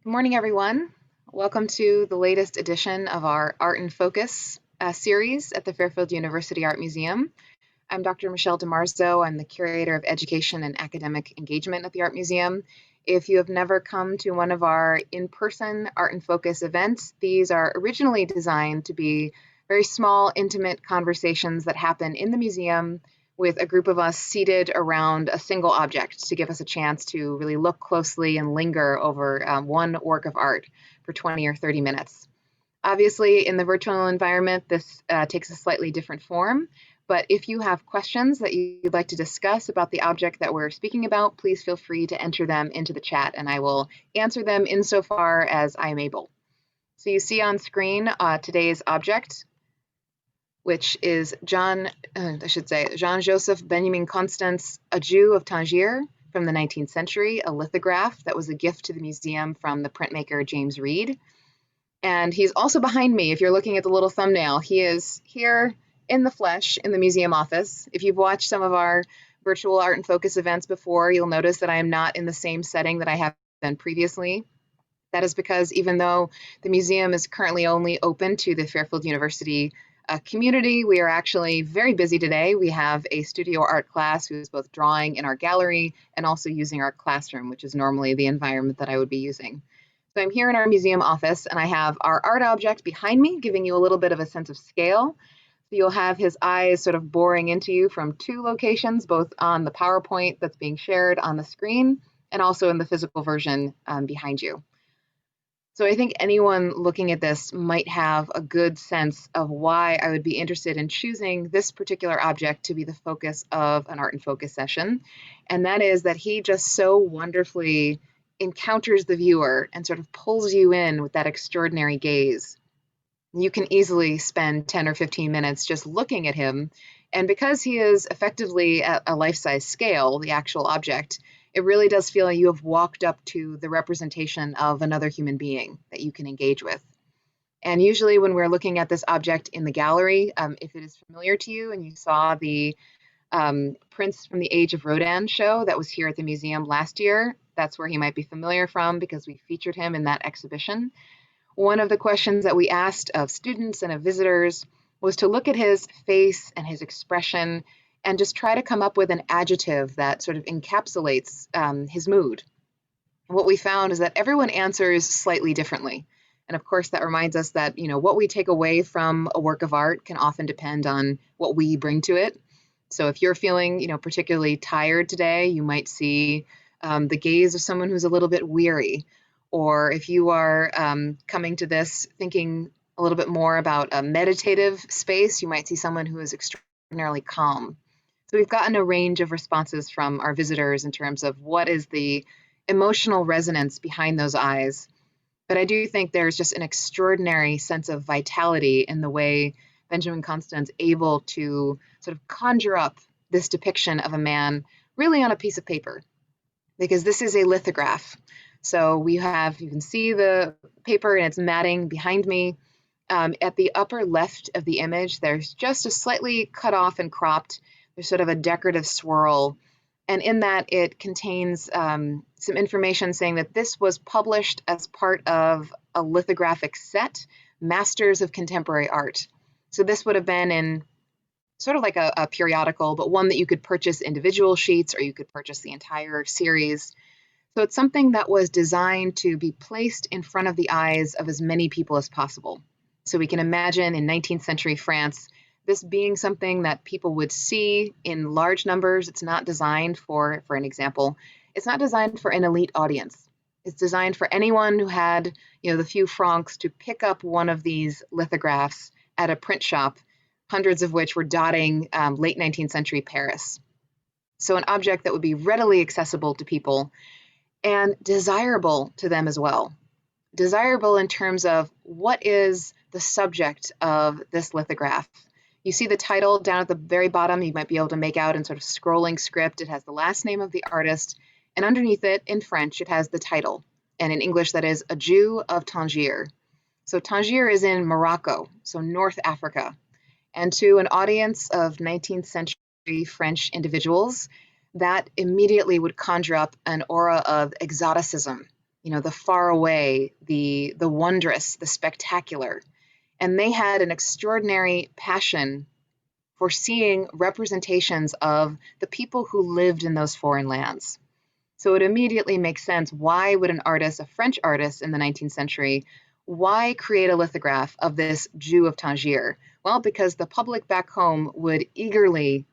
Good morning, everyone. Welcome to the latest edition of our Art in Focus series at the Fairfield University Art Museum. I'm Dr. Michelle DiMarzo. I'm the Curator of Education and Academic Engagement at the Art Museum. If you have never come to one of our in-person Art in Focus events, these are originally designed to be very small, intimate conversations that happen in the museum with a group of us seated around a single object to give us a chance to really look closely and linger over one work of art for 20 or 30 minutes. Obviously, in the virtual environment, this takes a slightly different form, but if you have questions that you'd like to discuss about the object that we're speaking about, please feel free to enter them into the chat and I will answer them insofar as I am able. So you see on screen today's object, which is Jean-Joseph Benjamin Constance, a Jew of Tangier from the 19th century, a lithograph that was a gift to the museum from the printmaker James Reed. And he's also behind me. If you're looking at the little thumbnail, he is here in the flesh in the museum office. If you've watched some of our virtual Art in Focus events before, you'll notice that I am not in the same setting that I have been previously. That is because even though the museum is currently only open to the Fairfield University community, we are actually very busy today. We have a studio art class who is both drawing in our gallery and also using our classroom, which is normally the environment that I would be using. So I'm here in our museum office and I have our art object behind me, giving you a little bit of a sense of scale. So you'll have his eyes sort of boring into you from two locations, both on the PowerPoint that's being shared on the screen and also in the physical version behind you. So I think anyone looking at this might have a good sense of why I would be interested in choosing this particular object to be the focus of an Art in Focus session. And that is that he just so wonderfully encounters the viewer and sort of pulls you in with that extraordinary gaze. You can easily spend 10 or 15 minutes just looking at him. And because he is effectively at a life-size scale, the actual object, it really does feel like you have walked up to the representation of another human being that you can engage with. And usually when we're looking at this object in the gallery, if it is familiar to you and you saw the Prince from the Age of Rodin show that was here at the museum last year, that's where he might be familiar from because we featured him in that exhibition. One of the questions that we asked of students and of visitors was to look at his face and his expression and just try to come up with an adjective that sort of encapsulates his mood. What we found is that everyone answers slightly differently. And of course, that reminds us that, what we take away from a work of art can often depend on what we bring to it. So if you're feeling, particularly tired today, you might see the gaze of someone who's a little bit weary. Or if you are coming to this thinking a little bit more about a meditative space, you might see someone who is extraordinarily calm. So we've gotten a range of responses from our visitors in terms of what is the emotional resonance behind those eyes. But I do think there's just an extraordinary sense of vitality in the way Benjamin Constance able to sort of conjure up this depiction of a man really on a piece of paper, because this is a lithograph. So you can see the paper and its matting behind me. At the upper left of the image, there's just a slightly cut off and cropped, there's sort of a decorative swirl. And in that, it contains some information saying that this was published as part of a lithographic set, Masters of Contemporary Art. So this would have been in sort of like a periodical, but one that you could purchase individual sheets or you could purchase the entire series. So it's something that was designed to be placed in front of the eyes of as many people as possible. So we can imagine in 19th century France, this being something that people would see in large numbers. It's not designed for an example, it's not designed for an elite audience. It's designed for anyone who had, the few francs to pick up one of these lithographs at a print shop, hundreds of which were dotting late 19th century Paris. So an object that would be readily accessible to people and desirable to them as well. Desirable in terms of what is the subject of this lithograph. You see the title down at the very bottom. You might be able to make out in sort of scrolling script. It has the last name of the artist, and underneath it, in French, it has the title. And in English, that is A Jew of Tangier. So Tangier is in Morocco, so North Africa. And to an audience of 19th century French individuals, that immediately would conjure up an aura of exoticism the far away, the wondrous, the spectacular. And they had an extraordinary passion for seeing representations of the people who lived in those foreign lands. So it immediately makes sense. Why would an artist, a French artist in the 19th century, why create a lithograph of this Jew of Tangier? Well, because the public back home would eagerly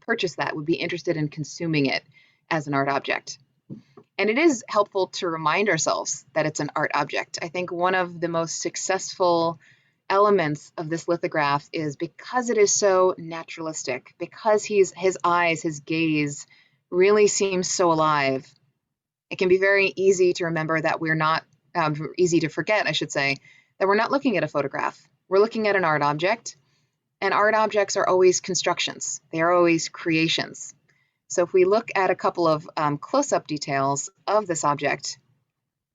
purchase that, would be interested in consuming it as an art object. And it is helpful to remind ourselves that it's an art object. I think one of the most successful elements of this lithograph is because it is so naturalistic, because his eyes, his gaze really seems so alive. It can be very easy to remember that we're not, easy to forget, I should say, that we're not looking at a photograph. We're looking at an art object, and art objects are always constructions. They are always creations. So if we look at a couple of close-up details of this object,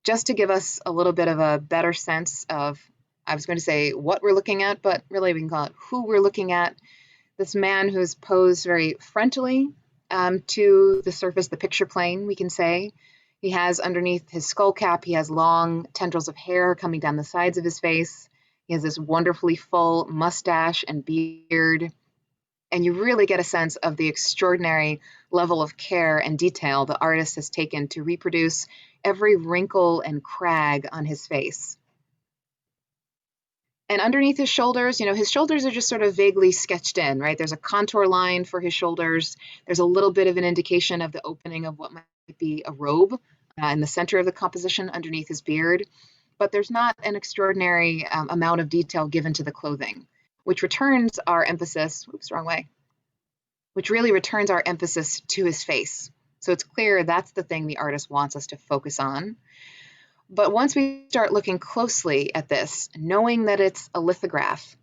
just to give us a little bit of a better sense of, I was going to say what we're looking at, but really we can call it who we're looking at. This man who's posed very frontally to the surface, the picture plane, we can say. He has underneath his skull cap, he has long tendrils of hair coming down the sides of his face. He has this wonderfully full mustache and beard. And you really get a sense of the extraordinary level of care and detail the artist has taken to reproduce every wrinkle and crag on his face. And underneath his shoulders are just sort of vaguely sketched in, right? There's a contour line for his shoulders. There's a little bit of an indication of the opening of what might be a robe in the center of the composition underneath his beard. But there's not an extraordinary amount of detail given to the clothing, which returns our emphasis, which really returns our emphasis to his face. So it's clear that's the thing the artist wants us to focus on. But once we start looking closely at this, knowing that it's a lithograph,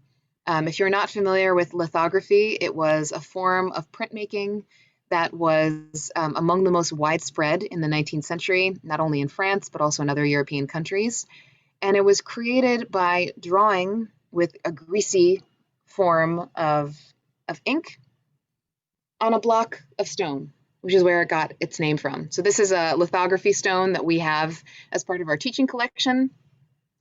if you're not familiar with lithography, it was a form of printmaking that was among the most widespread in the 19th century, not only in France, but also in other European countries. And it was created by drawing with a greasy form of ink on a block of stone, which is where it got its name from. So this is a lithography stone that we have as part of our teaching collection.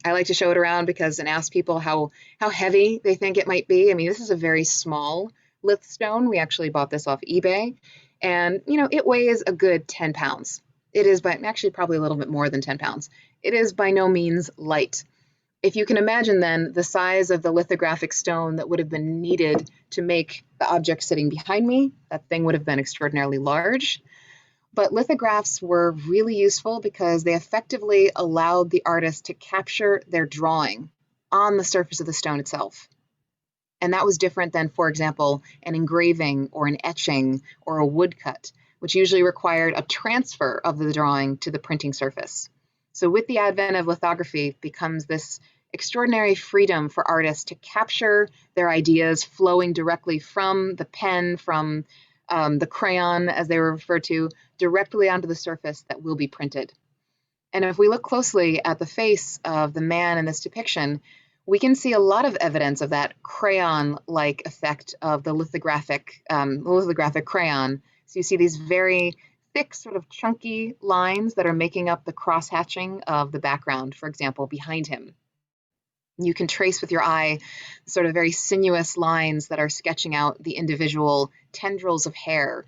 I like to show it around and ask people how heavy they think it might be. I mean, this is a very small lith stone. We actually bought this off eBay, and it weighs a good 10 pounds. It is actually probably a little bit more than 10 pounds. It is by no means light. If you can imagine then the size of the lithographic stone that would have been needed to make the object sitting behind me, that thing would have been extraordinarily large. But lithographs were really useful because they effectively allowed the artist to capture their drawing on the surface of the stone itself. And that was different than, for example, an engraving or an etching or a woodcut, which usually required a transfer of the drawing to the printing surface. So with the advent of lithography becomes this extraordinary freedom for artists to capture their ideas flowing directly from the pen, from the crayon, as they were referred to, directly onto the surface that will be printed. And if we look closely at the face of the man in this depiction, we can see a lot of evidence of that crayon-like effect of the lithographic crayon. So you see these very thick, sort of chunky lines that are making up the cross-hatching of the background, for example, behind him. You can trace with your eye sort of very sinuous lines that are sketching out the individual tendrils of hair.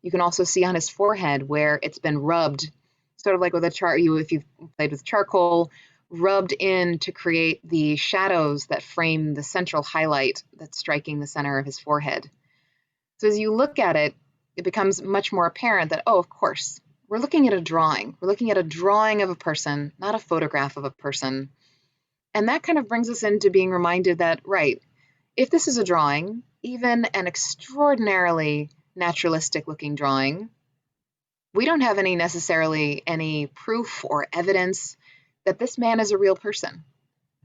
You can also see on his forehead where it's been rubbed, sort of like with if you've played with charcoal, rubbed in to create the shadows that frame the central highlight that's striking the center of his forehead. So as you look at it, it becomes much more apparent that, oh, of course, we're looking at a drawing. We're looking at a drawing of a person, not a photograph of a person. And that kind of brings us into being reminded that, right, if this is a drawing, even an extraordinarily naturalistic looking drawing, we don't have necessarily any proof or evidence that this man is a real person,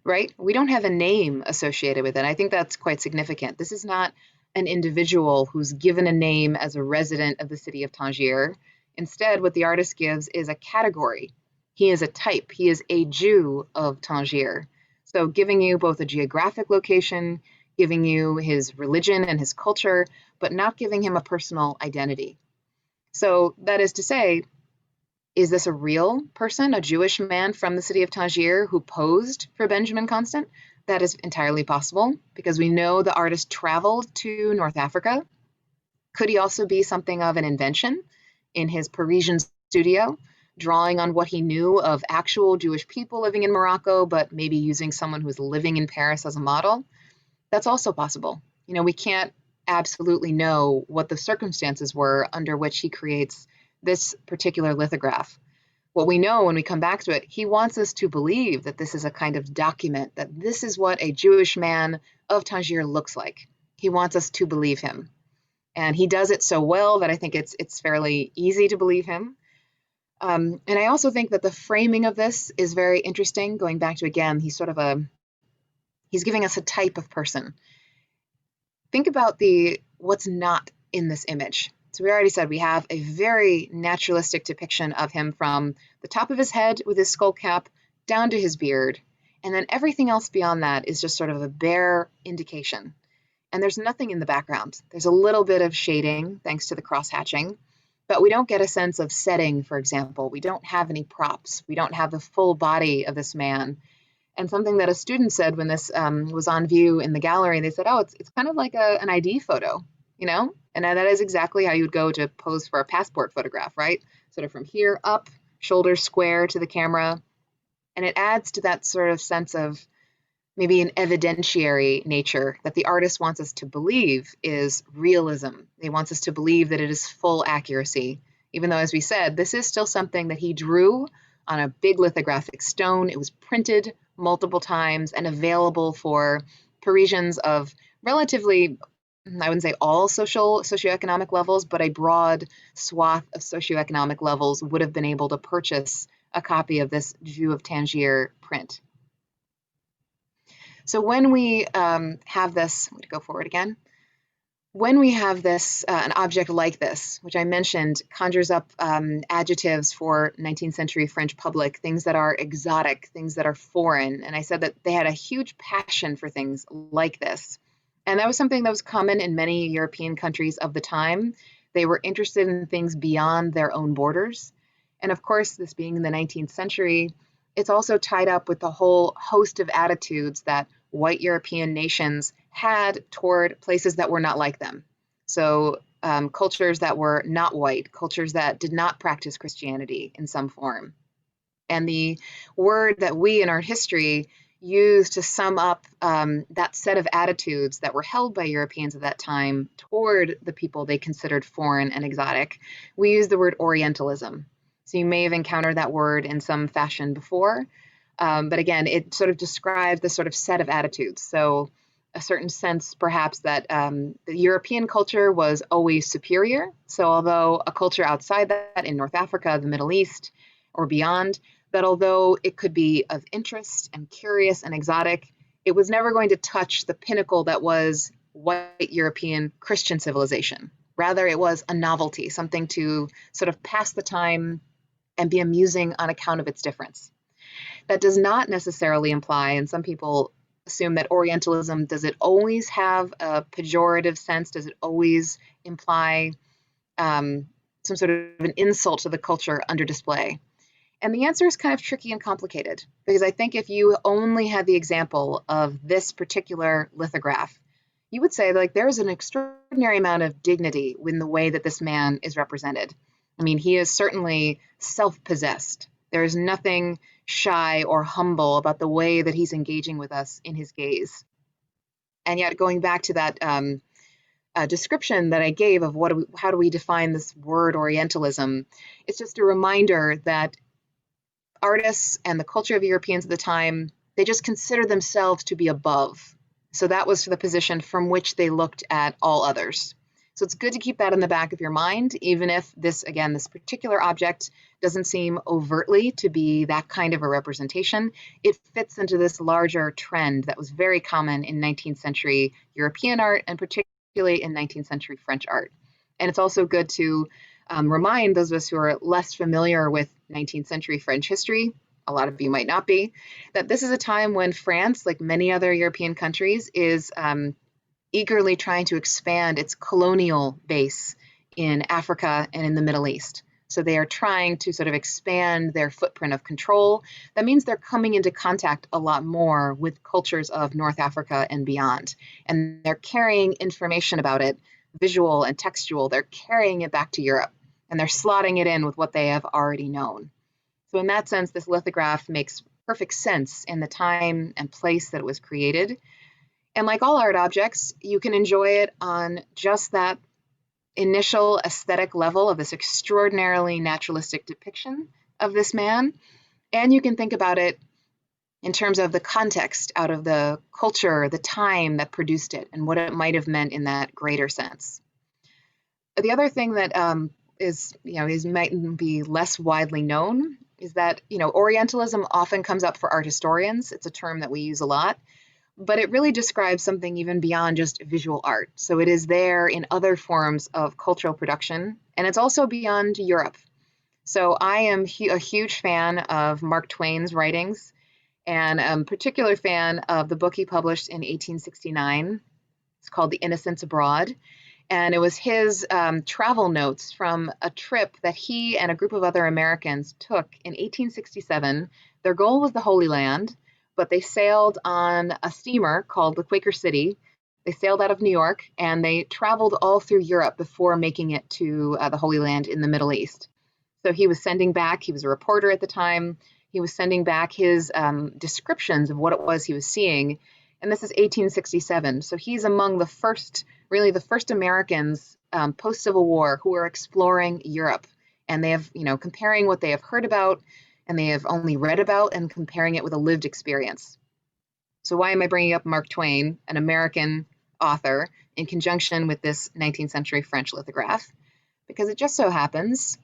right? We don't have a name associated with it. I think that's quite significant. This is not an individual who's given a name as a resident of the city of Tangier. Instead, what the artist gives is a category. He is a type. He is a Jew of Tangier. So giving you both a geographic location, giving you his religion and his culture, but not giving him a personal identity. So that is to say, Is this a real person, a Jewish man from the city of Tangier who posed for Benjamin Constant? That is entirely possible because we know the artist traveled to North Africa. Could he also be something of an invention in his Parisian studio, drawing on what he knew of actual Jewish people living in Morocco, but maybe using someone who's living in Paris as a model? That's also possible. We can't absolutely know what the circumstances were under which he creates this particular lithograph. What we know when we come back to it, he wants us to believe that this is a kind of document, that this is what a Jewish man of Tangier looks like. He wants us to believe him. And he does it so well that I think it's fairly easy to believe him. And I also think that the framing of this is very interesting. Going back to, again, he's giving us a type of person. Think about what's not in this image. So we already said we have a very naturalistic depiction of him from the top of his head with his skull cap down to his beard. And then everything else beyond that is just sort of a bare indication. And there's nothing in the background. There's a little bit of shading thanks to the cross-hatching, but we don't get a sense of setting, for example. We don't have any props. We don't have the full body of this man. And something that a student said when this was on view in the gallery, they said, oh, it's kind of like an ID photo, And that is exactly how you would go to pose for a passport photograph, right? Sort of from here up, shoulders square to the camera. And it adds to that sort of sense of maybe an evidentiary nature that the artist wants us to believe is realism. He wants us to believe that it is full accuracy, even though, as we said, this is still something that he drew on a big lithographic stone. It was printed multiple times and available for Parisians of relatively, I wouldn't say all socioeconomic levels, but a broad swath of socioeconomic levels would have been able to purchase a copy of this Jew of Tangier print. So when we have this, I'm going to go forward again. When we have this, an object like this, which I mentioned, conjures up adjectives for 19th century French public, things that are exotic, things that are foreign. And I said that they had a huge passion for things like this. And that was something that was common in many European countries of the time. They were interested in things beyond their own borders. And of course, this being in the 19th century, it's also tied up with the whole host of attitudes that white European nations had toward places that were not like them. So cultures that were not white, cultures that did not practice Christianity in some form. And the word that we in art history use to sum up that set of attitudes that were held by Europeans at that time toward the people they considered foreign and exotic, we use the word Orientalism. So you may have encountered that word in some fashion before. But again, it sort of describes the sort of set of attitudes. So a certain sense, perhaps, that the European culture was always superior. So although a culture outside that, in North Africa, the Middle East, or beyond, that although it could be of interest and curious and exotic, it was never going to touch the pinnacle that was white European Christian civilization. Rather, it was a novelty, something to sort of pass the time and be amusing on account of its difference. That does not necessarily imply, and some people assume that Orientalism, does it always have a pejorative sense? Does it always imply some sort of an insult to the culture under display? And the answer is kind of tricky and complicated, because I think if you only had the example of this particular lithograph, you would say like there's an extraordinary amount of dignity in the way that this man is represented. I mean, he is certainly self-possessed. There is nothing shy or humble about the way that he's engaging with us in his gaze. And yet, going back to that description that I gave of how do we define this word Orientalism, it's just a reminder that artists and the culture of Europeans at the time, they just consider themselves to be above. So that was the position from which they looked at all others. So it's good to keep that in the back of your mind, even if this particular object doesn't seem overtly to be that kind of a representation. It fits into this larger trend that was very common in 19th century European art and particularly in 19th century French art. And it's also good to remind those of us who are less familiar with 19th century French history, a lot of you might not be, that this is a time when France, like many other European countries, is eagerly trying to expand its colonial base in Africa and in the Middle East. So they are trying to sort of expand their footprint of control. That means they're coming into contact a lot more with cultures of North Africa and beyond. And they're carrying information about it, visual and textual. They're carrying it back to Europe, and they're slotting it in with what they have already known. So in that sense, this lithograph makes perfect sense in the time and place that it was created. And like all art objects, you can enjoy it on just that initial aesthetic level of this extraordinarily naturalistic depiction of this man. And you can think about it in terms of the context, out of the culture, the time that produced it, and what it might have meant in that greater sense. The other thing that might be less widely known is that, Orientalism often comes up for art historians. It's a term that we use a lot, but it really describes something even beyond just visual art. So it is there in other forms of cultural production, and it's also beyond Europe. So I am a huge fan of Mark Twain's writings, and I'm a particular fan of the book he published in 1869. It's called The Innocence Abroad. And it was his travel notes from a trip that he and a group of other Americans took in 1867. Their goal was the Holy Land, but they sailed on a steamer called the Quaker City. They sailed out of New York, and they traveled all through Europe before making it to the Holy Land in the Middle East. So he was a reporter at the time, he was sending back his descriptions of what it was he was seeing. And this is 1867. So he's among the first Americans post-Civil War who are exploring Europe. And they have, comparing what they have heard about and they have only read about and comparing it with a lived experience. So why am I bringing up Mark Twain, an American author, in conjunction with this 19th century French lithograph? Because it just so happens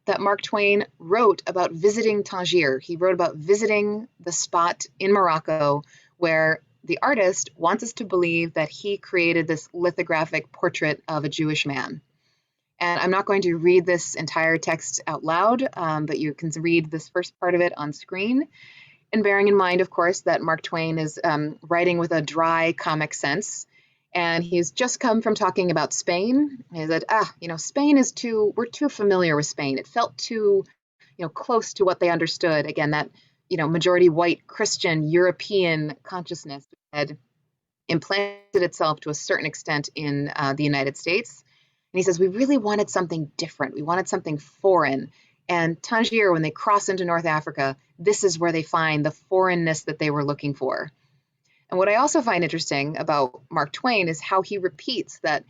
that Mark Twain wrote about visiting Tangier. He wrote about visiting the spot in Morocco where the artist wants us to believe that he created this lithographic portrait of a Jewish man. And I'm not going to read this entire text out loud, but you can read this first part of it on screen. And bearing in mind, of course, that Mark Twain is writing with a dry comic sense. And he's just come from talking about Spain. He said, Spain we're too familiar with Spain. It felt too, close to what they understood. Again, that majority white Christian European consciousness had implanted itself to a certain extent in the United States. And he says, we really wanted something different. We wanted something foreign. And Tangier, when they cross into North Africa, this is where they find the foreignness that they were looking for. And what I also find interesting about Mark Twain is how he repeats that,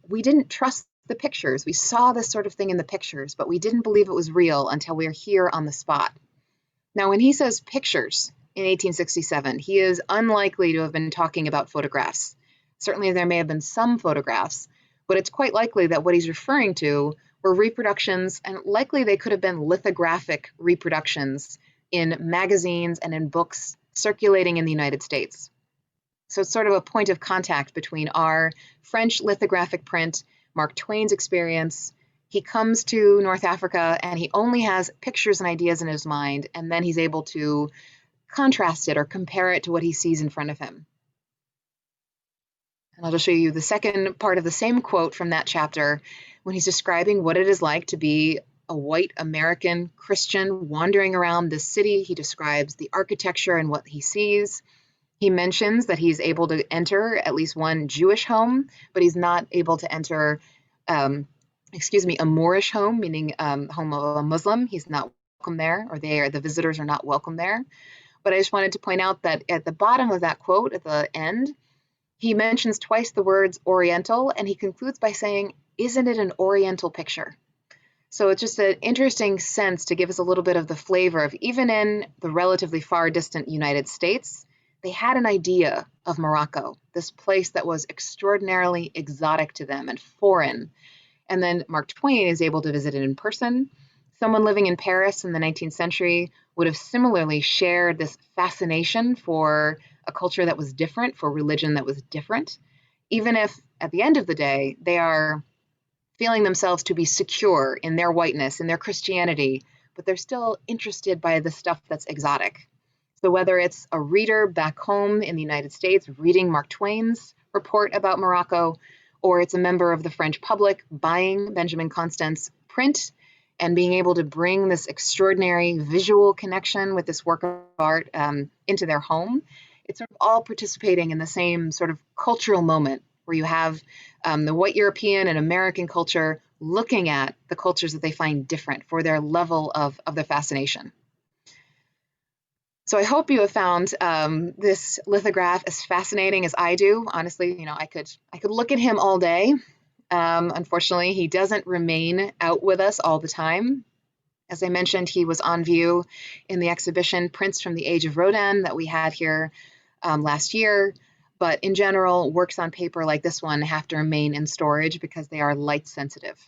we didn't trust the pictures. We saw this sort of thing in the pictures, but we didn't believe it was real until we were here on the spot. Now, when he says pictures in 1867, he is unlikely to have been talking about photographs. Certainly, there may have been some photographs, but it's quite likely that what he's referring to were reproductions, and likely they could have been lithographic reproductions in magazines and in books circulating in the United States. So it's sort of a point of contact between our French lithographic print, Mark Twain's experience. He comes to North Africa and he only has pictures and ideas in his mind, and then he's able to contrast it or compare it to what he sees in front of him. And I'll just show you the second part of the same quote from that chapter when he's describing what it is like to be a white American Christian wandering around this city. He describes the architecture and what he sees. He mentions that he's able to enter at least one Jewish home, but he's not able to enter a Moorish home, meaning home of a Muslim. He's not welcome there, or the visitors are not welcome there. But I just wanted to point out that at the bottom of that quote, at the end, he mentions twice the words Oriental, and he concludes by saying, "Isn't it an Oriental picture?" So it's just an interesting sense to give us a little bit of the flavor of, even in the relatively far distant United States, they had an idea of Morocco, this place that was extraordinarily exotic to them and foreign. And then Mark Twain is able to visit it in person. Someone living in Paris in the 19th century would have similarly shared this fascination for a culture that was different, for religion that was different, even if at the end of the day, they are feeling themselves to be secure in their whiteness, in their Christianity, but they're still interested by the stuff that's exotic. So whether it's a reader back home in the United States reading Mark Twain's report about Morocco, or it's a member of the French public buying Benjamin Constant's print, and being able to bring this extraordinary visual connection with this work of art into their home. It's sort of all participating in the same sort of cultural moment where you have the white European and American culture looking at the cultures that they find different for their level of the fascination. So I hope you have found this lithograph as fascinating as I do. Honestly, you know, I could look at him all day. Unfortunately, he doesn't remain out with us all the time. As I mentioned, he was on view in the exhibition Prints from the Age of Rodin that we had here last year. But in general, works on paper like this one have to remain in storage because they are light sensitive.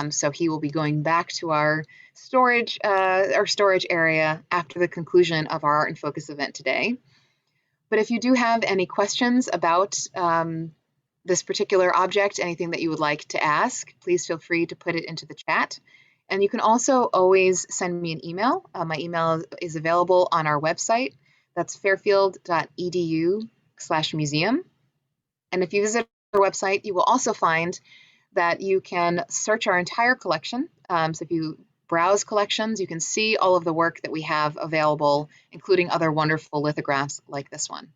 So he will be going back to our storage area after the conclusion of our Art in Focus event today. But if you do have any questions about this particular object, anything that you would like to ask, please feel free to put it into the chat. And you can also always send me an email. My email is available on our website. That's fairfield.edu/museum. And if you visit our website, you will also find that you can search our entire collection. So if you browse collections, you can see all of the work that we have available, including other wonderful lithographs like this one.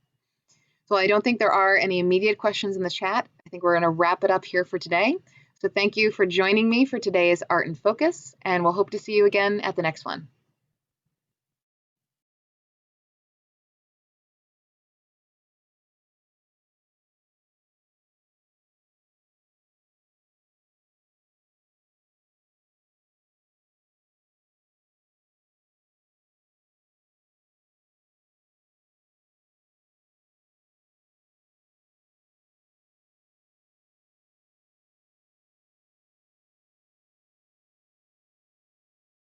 So I don't think there are any immediate questions in the chat. I think we're going to wrap it up here for today. So thank you for joining me for today's Art in Focus, and we'll hope to see you again at the next one.